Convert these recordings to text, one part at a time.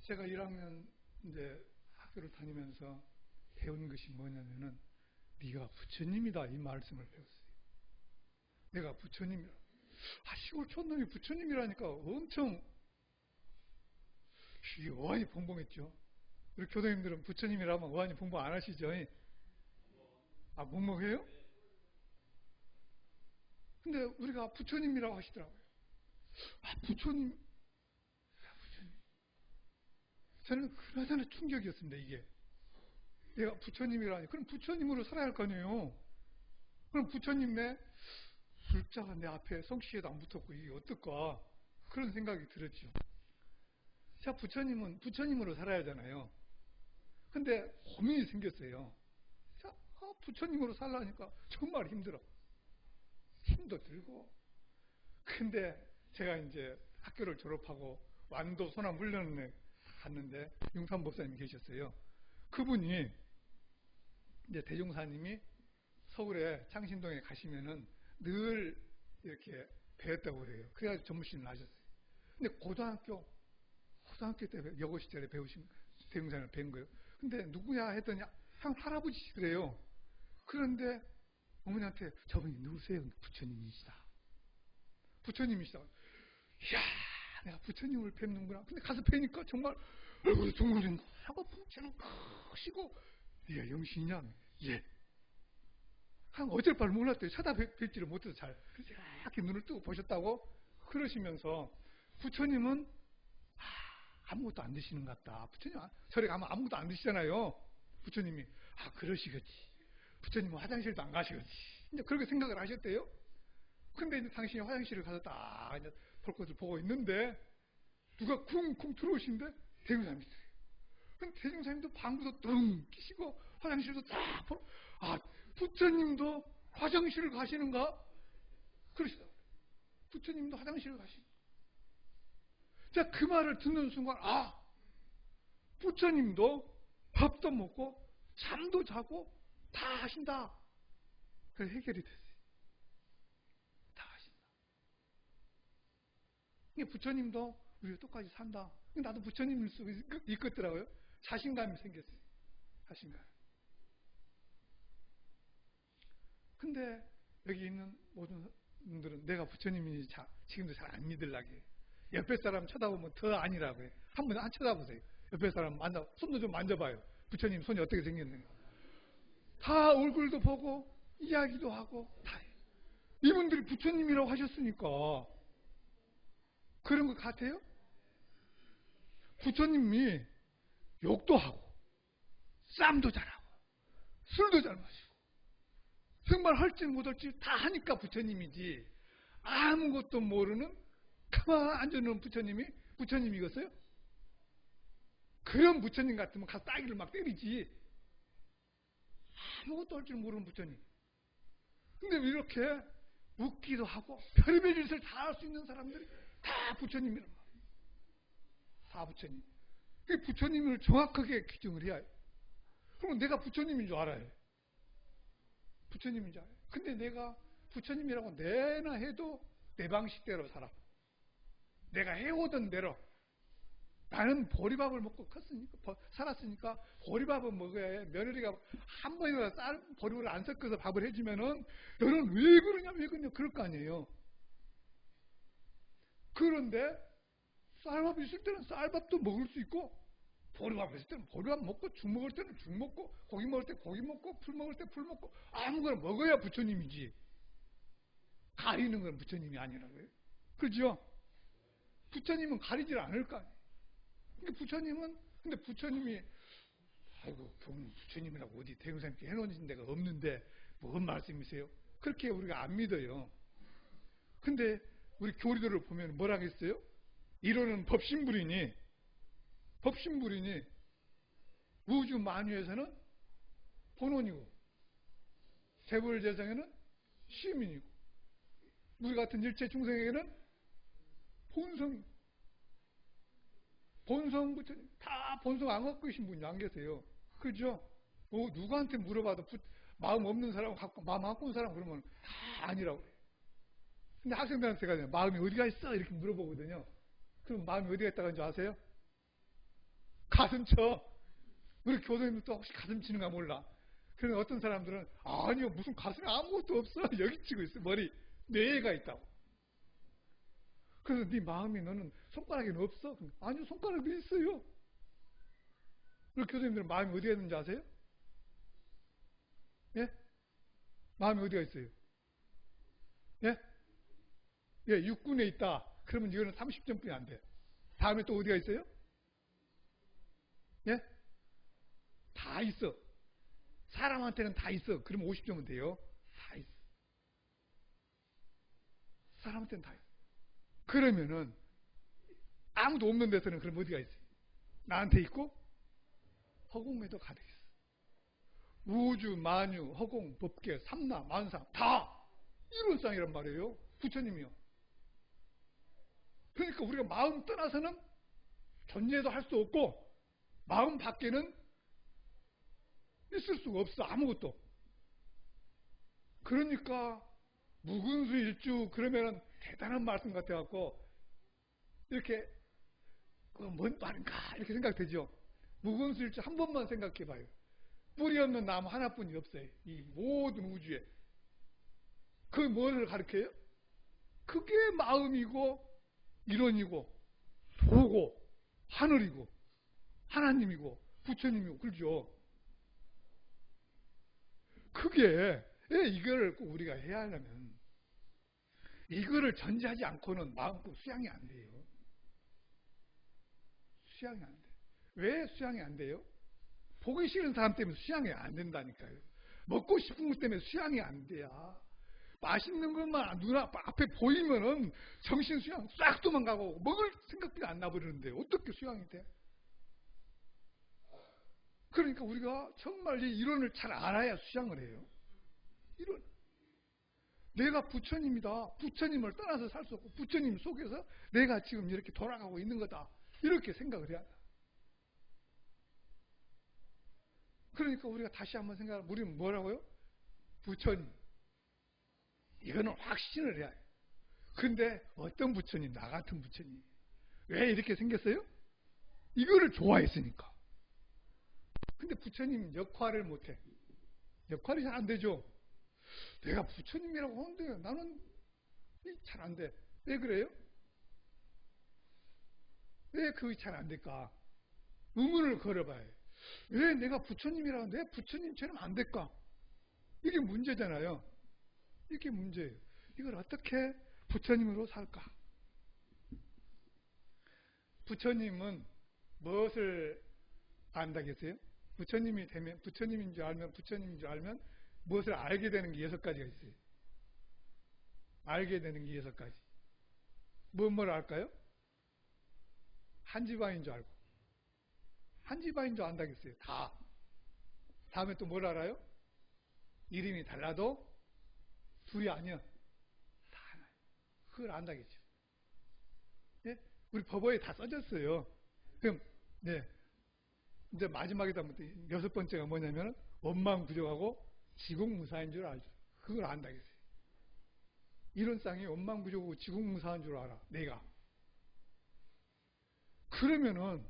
제가 1학년 이제 학교를 다니면서 배운 것이 뭐냐면은 네가 부처님이다 이 말씀을 배웠어요. 내가 부처님이라. 시골 촌놈이 부처님이라니까 엄청 어안이 벙벙했죠. 우리 교도님들은 부처님이라면 어안이 벙벙 안 하시죠? 멍멍해요? 근데 우리가 부처님이라고 하시더라고요. 부처님. 저는 그나저나 충격이었습니다, 이게. 내가 부처님이라니. 그럼 부처님으로 살아야 할 거 아니에요? 그럼 부처님의 숫자가 내 앞에 성씨에도 안 붙었고, 이게 어떨까? 그런 생각이 들었죠. 자, 부처님은 부처님으로 살아야 하잖아요. 근데 고민이 생겼어요. 자, 부처님으로 살라니까 정말 힘들어. 힘도 들고. 근데 제가 이제 학교를 졸업하고 완도 소남 훈련에 갔는데 용산 법사님이 계셨어요. 그분이 이제 대종사님이 서울에 창신동에 가시면은 늘 이렇게 배웠다고 그래요. 그래가지고 전무신을 하셨어요. 근데 고등학교 때 여고 시절에 배우신 대종사님을 배운 거예요. 근데 누구냐 했더니 형 할아버지시더래요. 그런데 어머니한테 저분이 누구세요? 부처님이시다. 이야, 내가 부처님을 뵙는구나. 근데 가서 뵈니까 정말 얼굴이 둥글둥글하고 풍채는 크시고, 네가 영신이냐? 예. 한 어쩔 바를 몰랐대요. 쳐다뵙지를 못해서 잘. 그래서 이렇게 눈을 뜨고 보셨다고 그러시면서 부처님은 아무것도 안 드시는 것 같다. 부처님 절에 가면 아무것도 안 드시잖아요. 부처님이 그러시겠지. 부처님은 화장실도 안 가시겠지. 이제 그렇게 생각을 하셨대요. 근데 이제 당신이 화장실을 가서 딱 이제 볼 것을 보고 있는데 누가 쿵쿵 들어오시는데 대종사님이 있어요. 근데 대종사님도 방구도 뚱 끼시고 화장실도 딱 보러 부처님도 화장실을 가시는가? 그러시더라고요. 부처님도 화장실을 가시는가? 자, 그 말을 듣는 순간 부처님도 밥도 먹고 잠도 자고 다 하신다. 그래서 해결이 됐어요. 다 하신다. 부처님도 우리가 똑같이 산다. 나도 부처님일 수 있겠더라고요. 자신감이 생겼어요. 자신감. 근데 여기 있는 모든 분들은 내가 부처님인지 지금도 잘 안 믿으려고 옆에 사람 쳐다보면 더 아니라고 해요. 한번 안 쳐다보세요. 옆에 사람 손도 좀 만져봐요. 부처님 손이 어떻게 생겼는가. 다 얼굴도 보고 이야기도 하고 다 해요. 이분들이 부처님이라고 하셨으니까 그런 것 같아요? 부처님이 욕도 하고 쌈도 잘하고 술도 잘 마시고 정말 할지 못할지 다 하니까 부처님이지, 아무것도 모르는 가만 앉아있는 부처님이 부처님이겠어요? 그런 부처님 같으면 가서 따기를 막 때리지. 아무것도 할 줄 모르는 부처님. 근데 이렇게 웃기도 하고 별의별 짓을 다 할 수 있는 사람들이 다 부처님이란 말이에요. 다 부처님. 그 부처님을 정확하게 규정을 해야 해요. 그럼 내가 부처님인 줄 알아요. 부처님인 줄 알아요. 근데 내가 부처님이라고 내나 해도 내 방식대로 살아. 내가 해오던 대로. 나는 보리밥을 먹고 살았으니까 보리밥은 먹어야 해. 며느리가 한 번이라도 보리밥을 안 섞어서 밥을 해주면은 너는 왜 그러냐 그럴 거 아니에요. 그런데 쌀밥 있을 때는 쌀밥도 먹을 수 있고, 보리밥 있을 때는 보리밥 먹고, 죽 먹을 때는 죽 먹고, 고기 먹을 때 고기 먹고, 풀 먹을 때 풀 먹고, 아무거나 먹어야 부처님이지. 가리는 건 부처님이 아니라고요. 그죠? 부처님은 가리질 않을 거 아니에요. 근데 부처님이 교문 부처님이라고 어디 대웅사님께 해놓은 데가 없는데 뭔 말씀이세요? 그렇게 우리가 안 믿어요. 근데 우리 교리들을 보면 뭐라고 했어요? 이론은 법신불이니 우주 만유에서는 본원이고 재벌재성에는 시민이고 우리 같은 일체 중생에게는 본성이고, 본성 부처님 다 본성 안 갖고 계신 분이 안 계세요. 그죠? 누구한테 물어봐도 마음 없는 사람 갖고 마음 갖고 온 사람 그러면 다 아니라고 해요. 근데 학생들한테 제가 마음이 어디가 있어 이렇게 물어보거든요. 그럼 마음이 어디가 있다고 하는지 아세요? 가슴 쳐. 우리 교도님도 혹시 가슴 치는가 몰라. 그런데 어떤 사람들은 아니요 무슨 가슴에 아무것도 없어. 여기 치고 있어. 머리 뇌가 있다고. 그래서 네 마음이 너는 손가락에는 없어. 아니요 손가락도 있어요. 우리 교도님들은 마음이 어디가 있는지 아세요? 예? 마음이 어디가 있어요? 예? 예, 육군에 있다. 그러면 이거는 30점뿐이 안 돼. 다음에 또 어디가 있어요? 예? 다 있어. 사람한테는 다 있어. 그러면 50점은 돼요. 다 있어. 사람한테는 다 있어. 그러면은 아무도 없는 데서는 그럼 어디가 있어요? 나한테 있고 허공에도 가득 있어. 우주, 만유, 허공, 법계, 삼나, 만상 다 이론상이란 말이에요. 부처님이요. 그러니까 우리가 마음 떠나서는 존재도 할 수 없고 마음 밖에는 있을 수가 없어. 아무것도. 그러니까 무근수일주 그러면은 대단한 말씀 같아갖고 이렇게 뭔 말인가 이렇게 생각되죠. 무근수일주 한 번만 생각해봐요. 뿌리 없는 나무 하나뿐이 없어요. 이 모든 우주에. 그게 무엇을 가르쳐요? 그게 마음이고 이론이고 도고 하늘이고 하나님이고 부처님이고 그렇죠. 그게 이걸 꼭 우리가 해야 하려면 이거를 전제하지 않고는 마음껏 수양이 안 돼요. 수양이 안 돼. 왜 수양이 안 돼요? 보기 싫은 사람 때문에 수양이 안 된다니까요. 먹고 싶은 것 때문에 수양이 안 돼야. 맛있는 것만 앞에 보이면은 정신 수양 싹 도망가고 먹을 생각도 안 나버리는데 어떻게 수양이 돼? 그러니까 우리가 정말 이 이론을 잘 알아야 수양을 해요. 이론. 내가 부처님이다. 부처님을 떠나서 살 수 없고 부처님 속에서 내가 지금 이렇게 돌아가고 있는 거다. 이렇게 생각을 해야 한다. 그러니까 우리가 다시 한번 생각하면 우리는 뭐라고요? 부처님. 이거는 확신을 해야 해요. 근데 어떤 부처님? 나 같은 부처님. 왜 이렇게 생겼어요? 이거를 좋아했으니까. 근데 부처님 역할을 못해. 역할이 잘 안 되죠. 내가 부처님이라고 하는데 나는 잘 안 돼. 왜 그래요? 왜 그게 잘 안 될까? 의문을 걸어봐요. 왜 내가 부처님이라고 하는데 왜 부처님처럼 안 될까? 이게 문제잖아요. 이게 문제예요. 이걸 어떻게 부처님으로 살까? 부처님은 무엇을 안다겠어요? 부처님이 되면 부처님인 줄 알면 무엇을 알게 되는 게 6가지가 있어요. 알게 되는 게 6가지. 뭘 알까요? 한 집안인 줄 알고. 한 집안인 줄 안다겠어요. 다. 다음에 또 뭘 알아요? 이름이 달라도 둘이 아니야. 다 하나요. 그걸 안다겠죠. 예? 우리 법어에 다 써졌어요. 그럼, 네. 이제 마지막에다 6번째가 뭐냐면 원망 부족하고 지공무사인 줄 알죠. 그걸 안다겠어요. 이론상이 원망 부족하고 지공무사한 줄 알아. 내가. 그러면은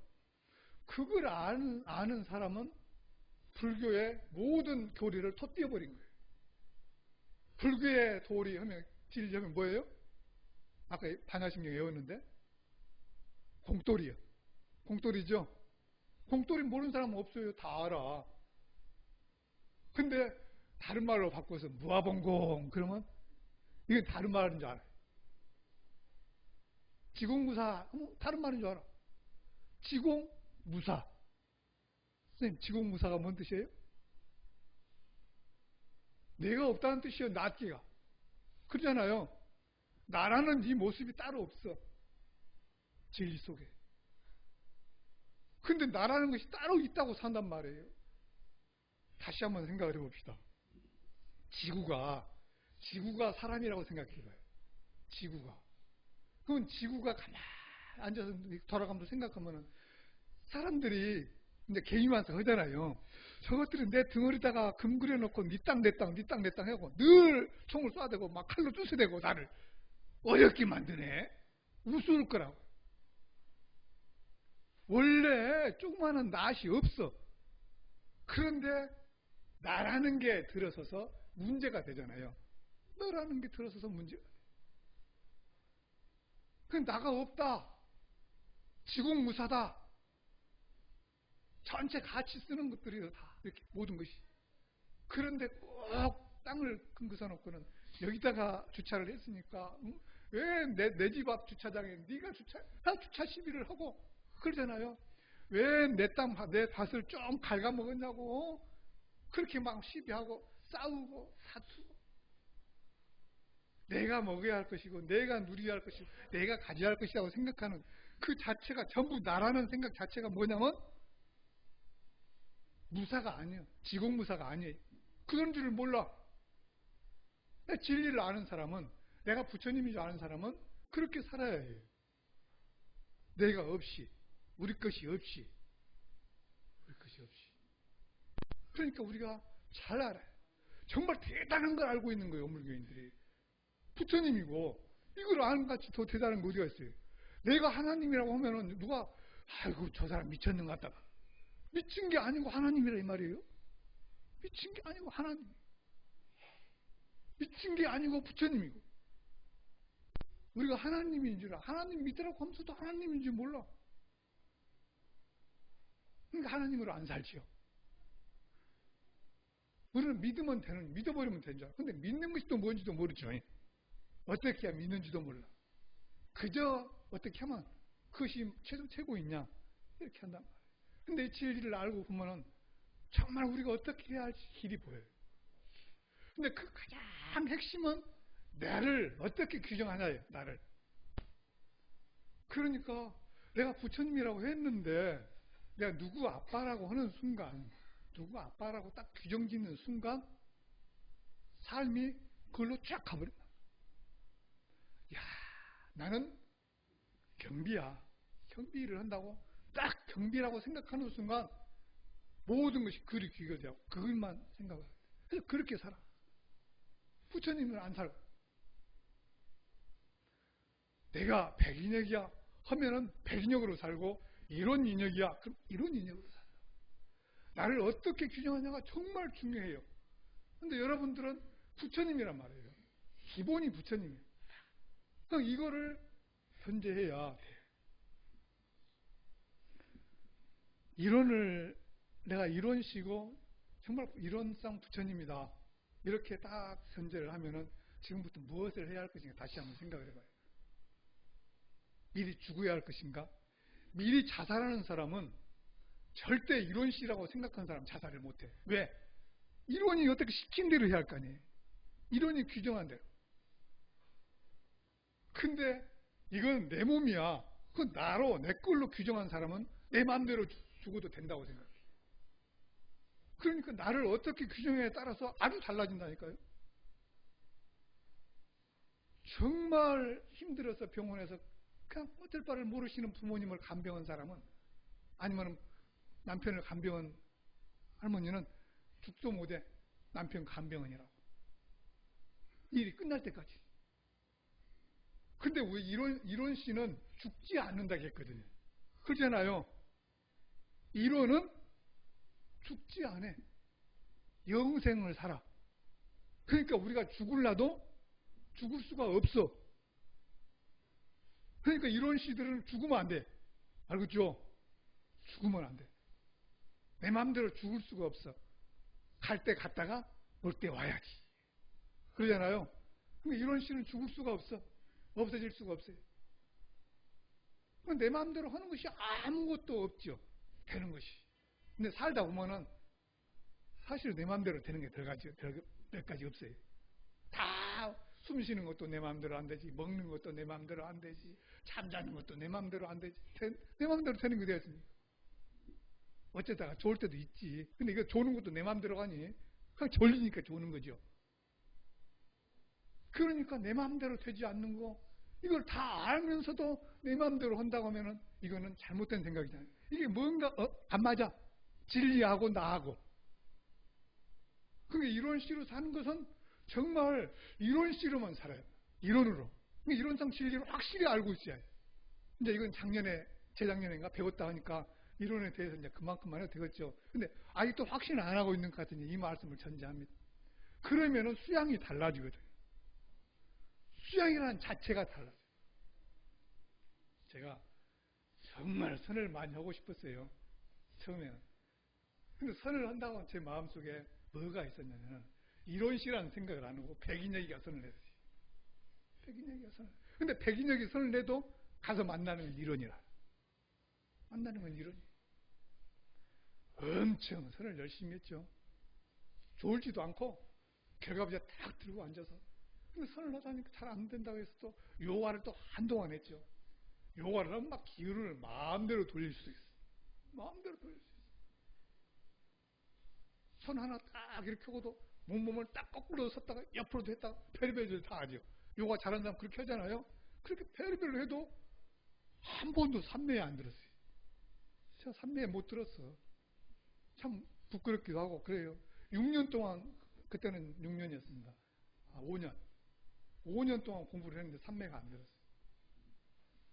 그걸 아는 사람은 불교의 모든 교리를 토띄어버린 거예요. 불교의 도리 하면 진리하면 뭐예요? 아까 반야심경 외웠는데 공돌이요. 공돌이죠. 공돌이 모르는 사람은 없어요. 다 알아. 근데 다른 말로 바꿔서 무아봉공 그러면 이건 다른 말인 줄 알아요. 지공무사 다른 말인 줄 알아. 지공무사. 선생님 지공무사가 뭔 뜻이에요? 내가 없다는 뜻이에요. 낫기가. 그러잖아요. 나라는 이 모습이 따로 없어. 진리 속에. 근데 나라는 것이 따로 있다고 산단 말이에요. 다시 한번 생각을 해봅시다. 지구가 사람이라고 생각해봐요. 지구가. 그럼 지구가 가만히 앉아서 돌아가면서 생각하면은 사람들이 이제 개인완성 하잖아요. 저것들은 내 등어리다가 금 그려놓고 니 땅 내 땅 하고 늘 총을 쏴대고 막 칼로 쑤셔대고 나를 어렵게 만드네. 우스울 거라고. 원래 조그마한 낫이 없어. 그런데 나라는 게 들어서서 문제가 되잖아요. 너라는 게 들어서서 문제가 돼. 그 나가 없다. 지공무사다. 전체 같이 쓰는 것들이 다 이렇게 모든 것이. 그런데 꼭 땅을 근거서 놓고는 여기다가 주차를 했으니까 왜 내 집 앞 주차장에 네가 나 주차 시비를 하고 그러잖아요. 왜 내 내 밭을 좀 갉아먹었냐고 그렇게 막 시비하고 싸우고 다투고. 내가 먹어야 할 것이고 내가 누려야 할 것이고 내가 가져야 할 것이라고 생각하는 그 자체가 전부 나라는 생각 자체가 뭐냐면 무사가 아니에요. 지공무사가 아니에요. 그런 줄을 몰라. 진리를 아는 사람은, 내가 부처님인 줄 아는 사람은 그렇게 살아야 해요. 내가 없이, 우리 것이 없이, 우리 것이 없이. 그러니까 우리가 잘 알아요. 정말 대단한 걸 알고 있는 거예요, 오물교인들이. 부처님이고 이걸 아는 같이 더 대단한 거 어디가 있어요? 내가 하나님이라고 하면은 누가 아이고 저 사람 미쳤는 것 같다. 미친 게 아니고 하나님이라 이 말이에요. 미친 게 아니고 하나님. 미친 게 아니고 부처님이고. 우리가 하나님인 줄 알아. 하나님 믿으라고 하면서도 하나님인지 몰라. 그러니까 하나님으로 안 살지요. 우리는 믿으면 되는, 믿어버리면 되는 줄 알아. 근데 믿는 것이 또 뭔지도 모르죠. 어떻게 해야 믿는지도 몰라. 그저 어떻게 하면 그것이 최고 있냐 이렇게 한단 말이에요. 근데 이 진리를 알고 보면은 정말 우리가 어떻게 해야 할지 길이 보여요. 근데 그 가장 핵심은 나를 어떻게 규정하냐예요. 나를. 그러니까 내가 부처님이라고 했는데 내가 누구 아빠라고 하는 순간, 누구 아빠라고 딱 규정 짓는 순간 삶이 그걸로 쫙 가버린다. 야, 나는 경비야. 경비를 한다고 딱 경비라고 생각하는 순간 모든 것이 그리 귀결되고 그것만 생각을 해요. 그래서 그렇게 살아. 부처님은 안 살아. 내가 백인역이야 하면은 백인역으로 살고 이런 인역이야 그럼 이런 인역으로 살아. 나를 어떻게 규정하냐가 정말 중요해요. 근데 여러분들은 부처님이란 말이에요. 기본이 부처님이에요. 그럼 이거를 현재해야 돼. 이론을 내가 이론시고 정말 이론상 부처님이다. 이렇게 딱 선제를 하면은 지금부터 무엇을 해야 할 것인가 다시 한번 생각을 해봐요. 미리 죽어야 할 것인가? 미리 자살하는 사람은 절대 이론시라고 생각하는 사람 자살을 못해. 왜? 이론이 어떻게 시킨 대로 해야 할 거 아니에요. 이론이 규정한 대로. 근데 이건 내 몸이야. 그건 나로 내 걸로 규정한 사람은 내 마음대로 죽어도 된다고 생각해. 그러니까 나를 어떻게 규정해에 따라서 아주 달라진다니까요. 정말 힘들어서 병원에서 그냥 어쩔 바를 모르시는 부모님을 간병한 사람은, 아니면 남편을 간병한 할머니는 죽도 못해. 남편 간병원이라고. 일이 끝날 때까지. 근데 왜 이런 씨는 죽지 않는다고 했거든요. 그렇잖아요. 이론은 죽지 않아. 영생을 살아. 그러니까 우리가 죽을라도 죽을 수가 없어. 그러니까 이런 씨들은 죽으면 안 돼. 알겠죠? 죽으면 안 돼. 내 마음대로 죽을 수가 없어. 갈 때 갔다가 올 때 와야지. 그러잖아요. 그러니까 이런 씨는 죽을 수가 없어. 없어질 수가 없어요. 내 마음대로 하는 것이 아무것도 없죠. 되는 것이. 근데 살다 보면은 사실 내 마음대로 되는 게 몇 가지 없어요. 다 숨 쉬는 것도 내 마음대로 안 되지, 먹는 것도 내 마음대로 안 되지, 잠자는 것도 내 마음대로 안 되지. 내 마음대로 되는 게 되었습니까? 어쩌다가 좋을 때도 있지. 근데 이거 조는 것도 내 마음대로 가니? 그냥 졸리니까 조는 거죠. 그러니까 내 마음대로 되지 않는 거, 이걸 다 알면서도 내 마음대로 한다고 하면은 이거는 잘못된 생각이잖아요. 이게 뭔가 안 맞아. 진리하고 나하고. 그러니까 이런 식으로 사는 것은 정말 이런 식으로만 살아요. 이론으로. 그러니까 이론상 진리를 확실히 알고 있어야 해요. 이제 이건 작년에 재작년인가 배웠다 하니까 이론에 대해서 이제 그만큼만 해도 되겠죠. 근데 아직도 확신 안 하고 있는 것 같으니 이 말씀을 전제합니다. 그러면은 수양이 달라지거든요. 수양이라는 자체가 달라져요. 제가 정말 선을 많이 하고 싶었어요. 처음에는. 근데 선을 한다고 제 마음속에 뭐가 있었냐면 이론식이라는 생각을 안 하고 백인혁이가 선을 냈어요. 백인혁이가 선을. 근데 백인혁이 선을 내도 가서 만나는 건 이론이라. 만나는 건 이론이에요. 엄청 선을 열심히 했죠. 졸지도 않고 결과부터 딱 들고 앉아서. 근데 선을 하다니까 잘 안 된다고 해서 또 요가를 또 한동안 했죠. 요가를 하면 막 기운을 마음대로 돌릴 수 있어. 마음대로 돌릴 수 있어. 손 하나 딱 이렇게 하고도 몸을 딱 거꾸로 섰다가 옆으로도 했다가 별의별을 다 하죠. 요가 잘하는 사람 그렇게 하잖아요. 그렇게 별의별로 해도 한 번도 삼매에 안 들었어요. 제가 삼매에 못 들었어. 참 부끄럽기도 하고 그래요. 6년 동안, 그때는 6년이었습니다. 5년. 5년 동안 공부를 했는데 삼매가 안 들었어요.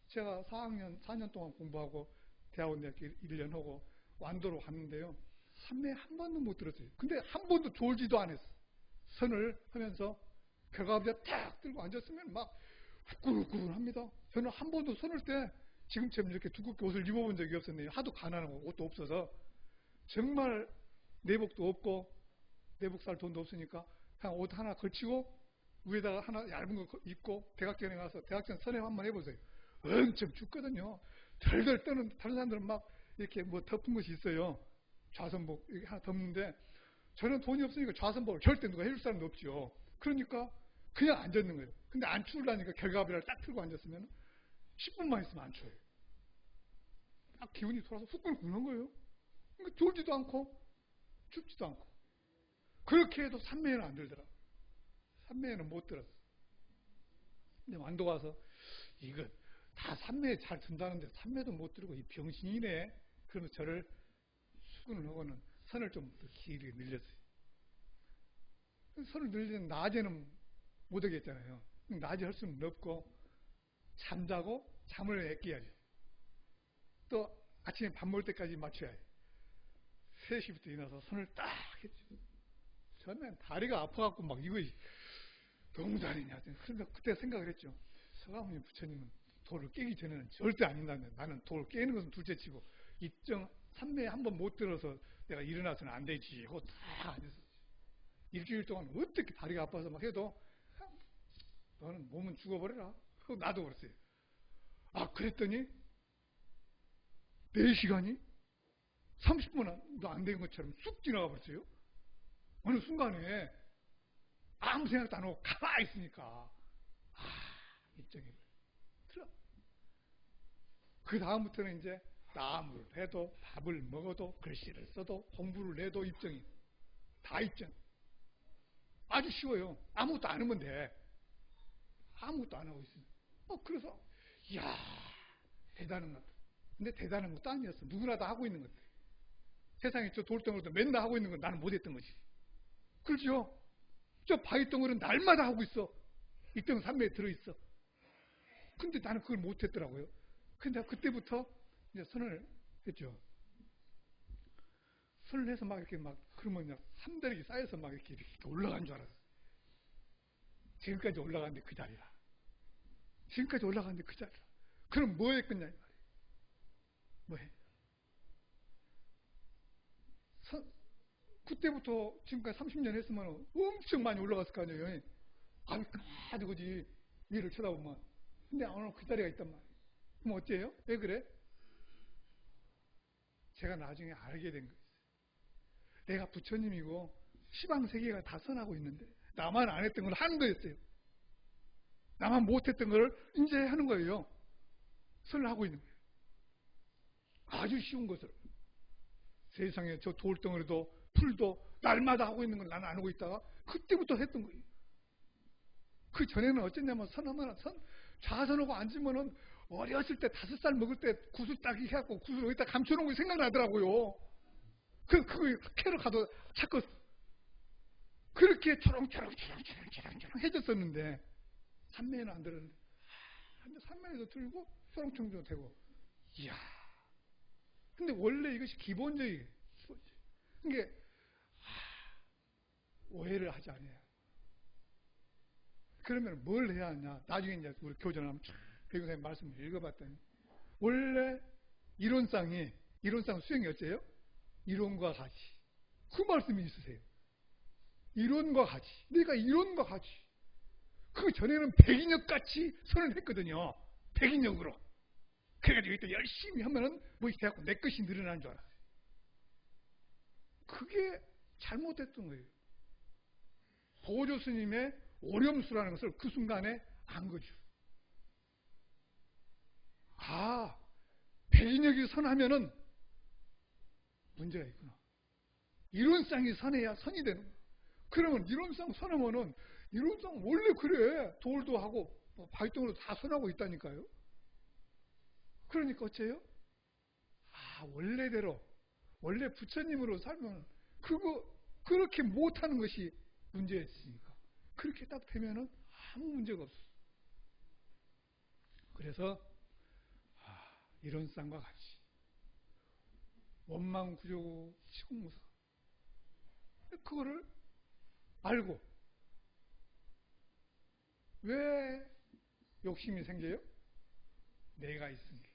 제가 4년 동안 공부하고 대학원대학교 1년 하고 완도로 갔는데요. 삼매 한 번도 못 들었어요. 근데 한 번도 졸지도 않았어. 선을 하면서 결과부터 탁 들고 앉았으면 막 후끈후끈합니다. 저는 한 번도 선을 때 지금처럼 이렇게 두껍게 옷을 입어본 적이 없었네요. 하도 가난하고 옷도 없어서. 정말 내복도 없고 내복 살 돈도 없으니까 그냥 옷 하나 걸치고 위에다가 하나 얇은 거 입고 대학전에 가서 대학전 선회 한번 해보세요. 엄청 춥거든요. 덜덜 떠는 다른 사람들은 막 이렇게 뭐 덮은 것이 있어요. 좌선복 이렇게 하나 덮는데 저는 돈이 없으니까 좌선복을 절대 누가 해줄 사람도 없죠. 그러니까 그냥 앉았는 거예요. 근데 안 추우려니까 결과비를 딱 틀고 앉았으면 10분만 있으면 안 추워요. 딱 기운이 돌아서 후끈후끈한 거예요. 그러니까 졸지도 않고 춥지도 않고. 그렇게 해도 삼매에는 안 들더라고요. 삼매에는 못 들었어. 근데 완도 가서 이거 다 삼매에 잘 든다는데 삼매도 못 들고 이 병신이네. 그러면서 저를 수근을 하고는 선을 좀 더 길게 늘렸어요. 선을 늘리는 낮에는 못 하겠잖아요. 낮에 할 수는 없고 잠자고 잠을 애끼야지. 또 아침에 밥 먹을 때까지 맞춰야지. 3시부터 일어나서 선을 딱 했죠. 저는 다리가 아파갖고 막 이거 너무 잘했냐. 그런데 그때 생각을 했죠. 서가모니 부처님은 돌을 깨기 전에는 절대 안 된다는데 나는 돌을 깨는 것은 둘째치고 입정 삼매에 한 번 못 들어서 내가 일어나서는 안 되지 하고 다 앉았었지. 일주일 동안 어떻게 다리가 아파서 막 해도 너는 몸은 죽어버려라 하고 나도 그랬어요. 아 그랬더니 4시간이 30분도 안 된 것처럼 쑥 지나가 버렸어요. 어느 순간에 아무 생각도 안 하고 가만히 있으니까 입정이 들어. 그 다음부터는 이제 나무를 해도 밥을 먹어도 글씨를 써도 공부를 해도 입정이 다 입정. 아주 쉬워요. 아무것도 안 하면 돼. 아무것도 안 하고 있어요. 그래서 이야 대단한 것 같아. 근데 대단한 것도 아니었어. 누구나 다 하고 있는 것들. 세상에 저 돌덩어리도 맨날 하고 있는 건 나는 못했던 거지. 그렇죠? 저 바위덩어리는 날마다 하고 있어. 입정 삼매에 들어있어. 근데 나는 그걸 못했더라고요. 근데 그때부터 이제 선을 했죠. 선을 해서 막 이렇게 막 그러면 삼다리기 쌓여서 막 이렇게 올라간 줄 알았어. 지금까지 올라갔는데 그 자리라. 지금까지 올라갔는데 그 자리라. 그럼 뭐 했겠냐 이 말이에요. 뭐 해? 그때부터 지금까지 30년 했으면 엄청 많이 올라갔을 거 아니에요. 아주 그지 위를 쳐다보면. 근데 오늘 그 자리가 있단 말이에요. 그럼 어째요? 왜 그래? 제가 나중에 알게 된 거예요. 내가 부처님이고 시방세계가 다 선하고 있는데 나만 안 했던 걸 하는 거였어요. 나만 못했던 걸 이제 하는 거예요. 선을 하고 있는 거예요. 아주 쉬운 것을. 세상에 저 돌덩어리도 풀도 날마다 하고 있는 건 나는 안 하고 있다가 그때부터 했던 거예요. 그 전에는 어쨌냐면 선하면 좌선하고 앉으면은 어렸을 때 5살 먹을 때 구슬 따기 해갖고 구슬 여기다 감춰놓은 게 생각나더라고요. 그거 캐러 가도 자꾸 그렇게 초롱초롱 해졌었는데 삼매에는 안 들었는데 삼매에도 들고 초롱초롱 되고 이야 근데 원래 이것이 기본적이에요. 그러니까 오해를 하지 않아요. 그러면 뭘 해야 하냐? 나중에 이제 우리 교전을 하면 배교사님 말씀을 읽어봤더니 원래 이론상 수행이 어째요? 이론과 같이. 그 말씀이 있으세요. 이론과 같이. 내가 이론과 같이. 그 전에는 백인역같이 선언했거든요. 백인역으로. 그래가지고 또 열심히 하면은 뭐 돼갖고 내 것이 늘어나는 줄 알았어요. 그게 잘못됐던 거예요. 보조 스님의 오렴수라는 것을 그 순간에 안 거죠. 아, 백인역이 선하면은 문제가 있구나. 이론상이 선해야 선이 되는 거야. 그러면 이론상 선하면은 이론상 원래 그래. 돌도 하고 바위동으로 다 선하고 있다니까요. 그러니까 어째요? 아, 원래대로 원래 부처님으로 살면 그렇게 못하는 것이 문제였으니까 그렇게 딱 되면은 아무 문제가 없어. 그래서 이론상과 같이 원망구조 시공무사 그거를 알고 왜 욕심이 생겨요? 내가 있으니까.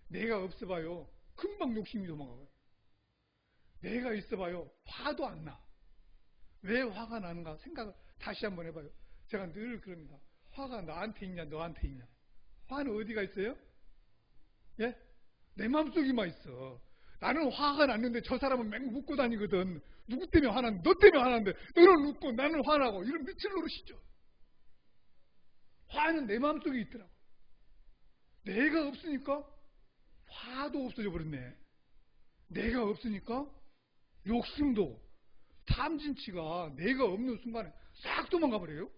내가 없어봐요. 금방 욕심이 도망가요. 내가 있어봐요. 화도 안 나. 왜 화가 나는가 생각을 다시 한번 해봐요. 제가 늘 그럽니다. 화가 나한테 있냐 너한테 있냐. 화는 어디가 있어요? 예? 내 마음속에만 있어. 나는 화가 났는데 저 사람은 맹 웃고 다니거든. 누구 때문에 화났는데 너 때문에 화났는데 너는 웃고 나는 화나고 이런 미칠 노릇이죠. 화는 내 마음속에 있더라고. 내가 없으니까 화도 없어져 버렸네. 내가 없으니까 욕심도 탐진치가 내가 없는 순간에 싹 도망가 버려요.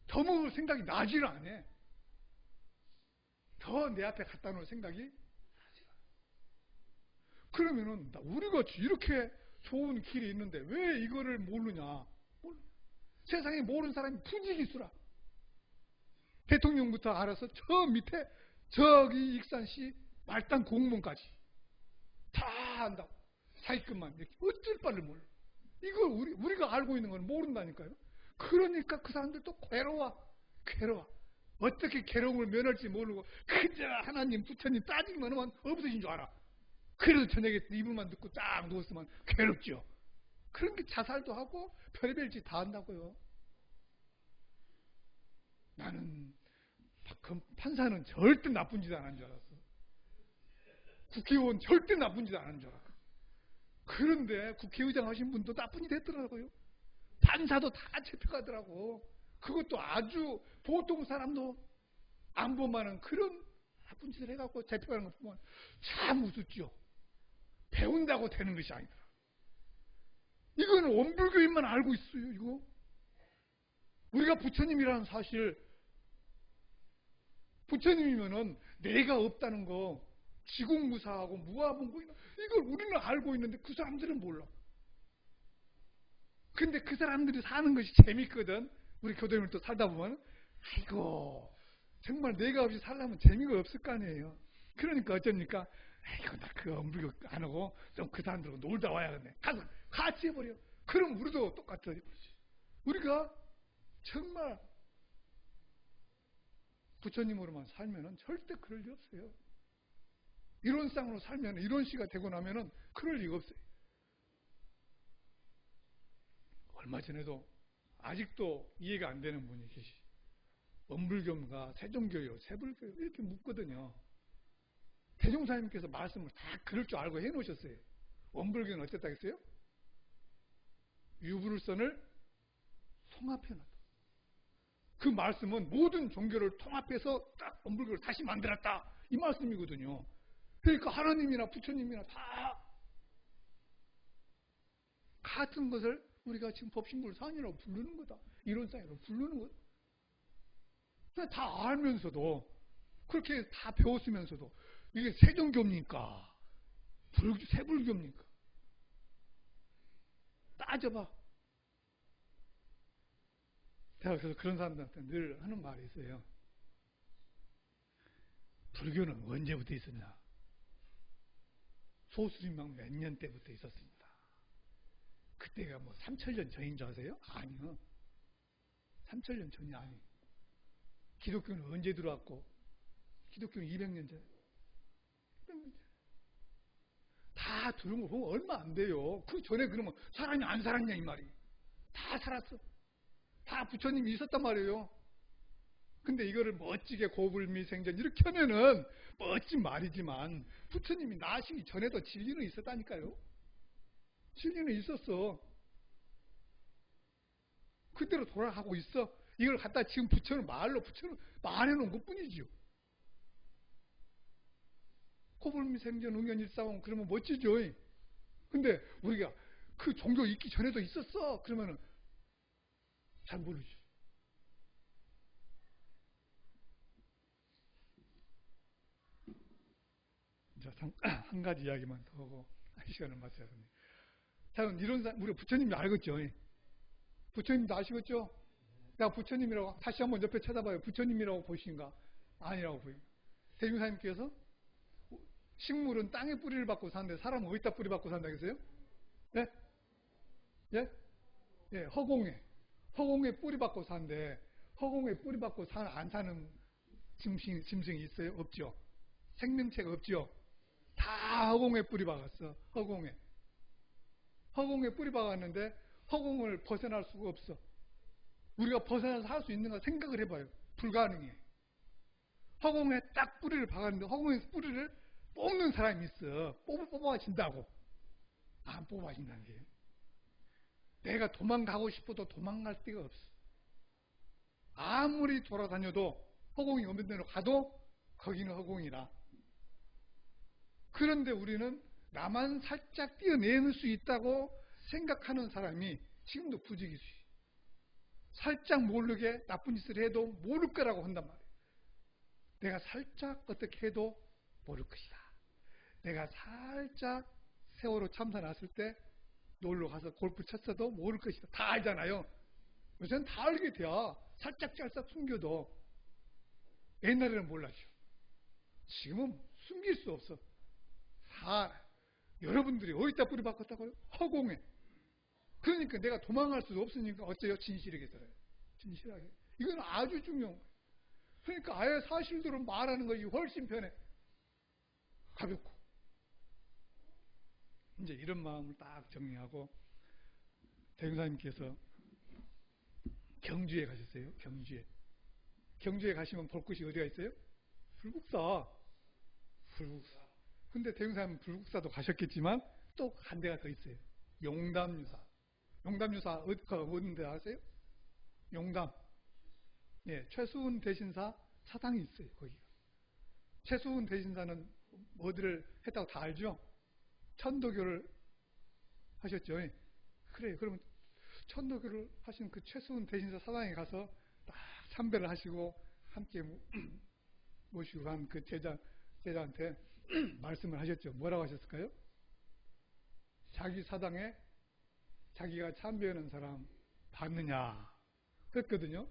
더 먹을 생각이 나지를 않아. 더 내 앞에 갖다 놓을 생각이 나지를 않아. 그러면은 우리같이 이렇게 좋은 길이 있는데 왜 이거를 모르냐. 세상에 모르는 사람이 푸지기수라. 대통령부터 알아서 저 밑에 저기 익산시 말단 공무원까지 다 안다고. 사기꾼만 이렇게 어쩔 바를 몰라. 이걸 우리가 알고 있는 건 모른다니까요. 그러니까 그 사람들도 괴로워. 어떻게 괴로움을 면할지 모르고 그저 하나님 부처님 따지기만 하면 없어진 줄 알아. 그래도 저녁에 이불만 듣고 딱 누웠으면 괴롭죠. 그런 게 자살도 하고 별의별 짓 다 한다고요. 나는 판사는 절대 나쁜 짓 안 한 줄 알았어. 국회의원 절대 나쁜 짓 안 한 줄 알았어. 그런데 국회의장 하신 분도 나쁜 짓 했더라고요. 판사도 다 잡혀가더라고. 그것도 아주 보통 사람도 안 보면은 그런 나쁜 짓을 해갖고 잡혀가는 거 보면 참 우습죠. 배운다고 되는 것이 아니더라. 이거는 원불교인만 알고 있어요. 이거 우리가 부처님이라는 사실, 부처님이면은 내가 없다는 거, 지공무사하고 무아분고 이걸 우리는 알고 있는데 그 사람들은 몰라. 근데 그 사람들이 사는 것이 재밌거든. 우리 교도님을 또 살다 보면 아이고 정말 내가 없이 살려면 재미가 없을 거 아니에요. 그러니까 어쩝니까? 아이고 나 그 엄불교 안 하고 좀 그 사람들하고 놀다 와야겠네. 가서 같이 해버려. 그럼 우리도 똑같아. 우리가 정말 부처님으로만 살면은 절대 그럴 리 없어요. 이론상으로 살면 이런 시가 되고 나면은 그럴 리가 없어요. 얼마 전에도 아직도 이해가 안 되는 분이 계시. 원불교인가 세종교요, 세불교요 이렇게 묻거든요. 대종사님께서 말씀을 다 그럴 줄 알고 해놓으셨어요. 원불교는 어땠다 했어요? 유불선을 통합해놨다. 그 말씀은 모든 종교를 통합해서 딱 원불교를 다시 만들었다 이 말씀이거든요. 그러니까 하나님이나 부처님이나 다 같은 것을 우리가 지금 법신불산이라고 부르는 거다. 이론상이라고 부르는 거다. 다 알면서도 그렇게 다 배웠으면서도 이게 세종교입니까? 세불교입니까? 따져봐. 제가 그래서 그런 사람들한테 늘 하는 말이 있어요. 불교는 언제부터 있었냐? 소수림당 몇 년 때부터 있었습니다. 그때가 뭐 3000년 전인 줄 아세요? 아니요. 3000년 전이 아니에요. 기독교는 언제 들어왔고, 기독교는 200년 전. 다 들은 거 보면 얼마 안 돼요. 그 전에 그러면 살았냐 안 살았냐 이 말이. 다 살았어. 다 부처님이 있었단 말이에요. 근데 이거를 멋지게 고불미생전 이렇게 하면은 멋진 말이지만 부처님이 나시기 전에도 진리는 있었다니까요. 진리는 있었어. 그대로 돌아가고 있어. 이걸 갖다 지금 부처는 말로 부처는 말해놓은 것 뿐이지요. 고불미생전 응연일사원 그러면 멋지죠. 근데 우리가 그 종교 있기 전에도 있었어. 그러면은 잘 모르죠. 한 가지 이야기만 더 하고 시간을 마쳐야 합니다. 저는 이런 우리 부처님이 알겠죠. 부처님도 아시겠죠? 내가 부처님이라고 다시 한번 옆에 쳐다봐요. 부처님이라고 보신가? 아니라고 보여요. 대중사님께서 식물은 땅에 뿌리를 받고 사는데 사람은 어디다 뿌리 받고 산다 그랬어요? 예? 예? 예, 허공에 뿌리 받고 사는데 허공에 뿌리 받고 안 사는 짐승이 있어요? 없죠. 생명체가 없죠. 다 허공에 뿌리 박았어. 허공에 뿌리 박았는데 허공을 벗어날 수가 없어. 우리가 벗어나서 살 수 있는가 생각을 해봐요. 불가능해. 허공에 딱 뿌리를 박았는데 허공에서 뿌리를 뽑는 사람이 있어. 뽑아진다고. 안 뽑아진다는 게. 내가 도망가고 싶어도 도망갈 데가 없어. 아무리 돌아다녀도 허공이 없는 데로 가도 거기는 허공이라. 그런데 우리는 나만 살짝 띄어낼 수 있다고 생각하는 사람이 지금도 부지기수예요. 살짝 모르게 나쁜 짓을 해도 모를 거라고 한단 말이에요. 내가 살짝 어떻게 해도 모를 것이다. 내가 살짝 세월호 참사 났을 때 놀러 가서 골프 쳤어도 모를 것이다. 다 알잖아요. 요새는 다 알게 돼야 살짝 숨겨도. 옛날에는 몰랐죠. 지금은 숨길 수 없어. 여러분들이 어디다 뿌리 박았다고요? 허공에. 그러니까 내가 도망갈 수도 없으니까 어째요? 진실하게 살아요. 진실하게. 이건 아주 중요한 거예요. 그러니까 아예 사실대로 말하는 것이 훨씬 편해. 가볍고. 이제 이런 마음을 딱 정리하고 대행사님께서 경주에 가셨어요. 경주에 가시면 볼 곳이 어디가 있어요? 불국사. 근데 대행사님은 불국사도 가셨겠지만 또 한 데가 더 있어요. 용담유사. 용담유사 어딘데 아세요? 용담. 예, 최수훈 대신사 사당이 있어요. 거기가. 최수훈 대신사는 어디를 했다고 다 알죠? 천도교를 하셨죠. 그래요. 그러면 천도교를 하신 그 최수훈 대신사 사당에 가서 딱 참배를 하시고 함께 모시고 간 그 제자한테 말씀을 하셨죠. 뭐라고 하셨을까요? 자기 사당에 자기가 참배하는 사람 봤느냐 그랬거든요.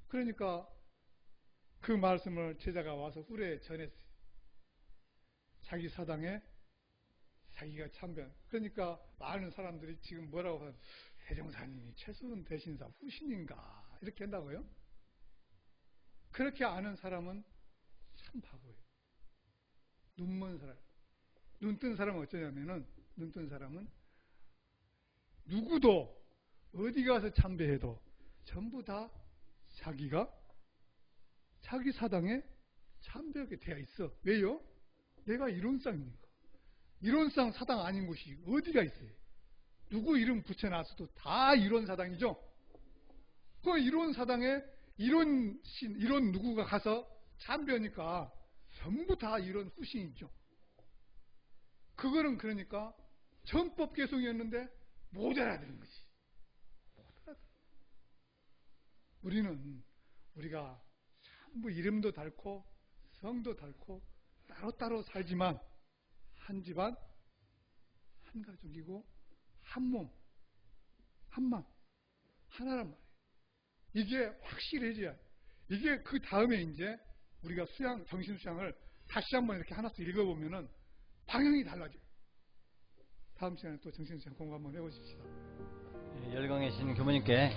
그러니까 그 말씀을 제자가 와서 후레에 전했어요. 자기 사당에 자기가 참배. 그러니까 많은 사람들이 지금 뭐라고 하면 대종사님이 최수훈 대신사 후신인가 이렇게 한다고요. 그렇게 아는 사람은 참 바보예요. 눈먼 사람. 눈 뜬 사람은 어쩌냐면은 눈 뜬 사람은 누구도 어디 가서 참배해도 전부 다 자기가 자기 사당에 참배하게 되어 있어. 왜요? 내가 이론상이니까. 이론상 사당 아닌 곳이 어디가 있어요? 누구 이름 붙여놨어도 다 이론 사당이죠. 그 이론 사당에 이론 누구가 가서 참배하니까 전부 다 이론 후신이죠. 그거는 그러니까 전법 개송이었는데 못 알아듣는 거지. 못 알아듣는. 우리가 전부 이름도 닳고 성도 닳고 따로따로 살지만 한 집안 한 가족이고 한 몸 한 마음 하나란 말이에요. 이게 확실해져야 이게 그 다음에 이제 우리가 정신 수양을 다시 한번 이렇게 하나씩 읽어보면은 방향이 달라져요. 다음 시간에 또 정신수양 공부 한번 해보십시다. 열강의 신 교모님께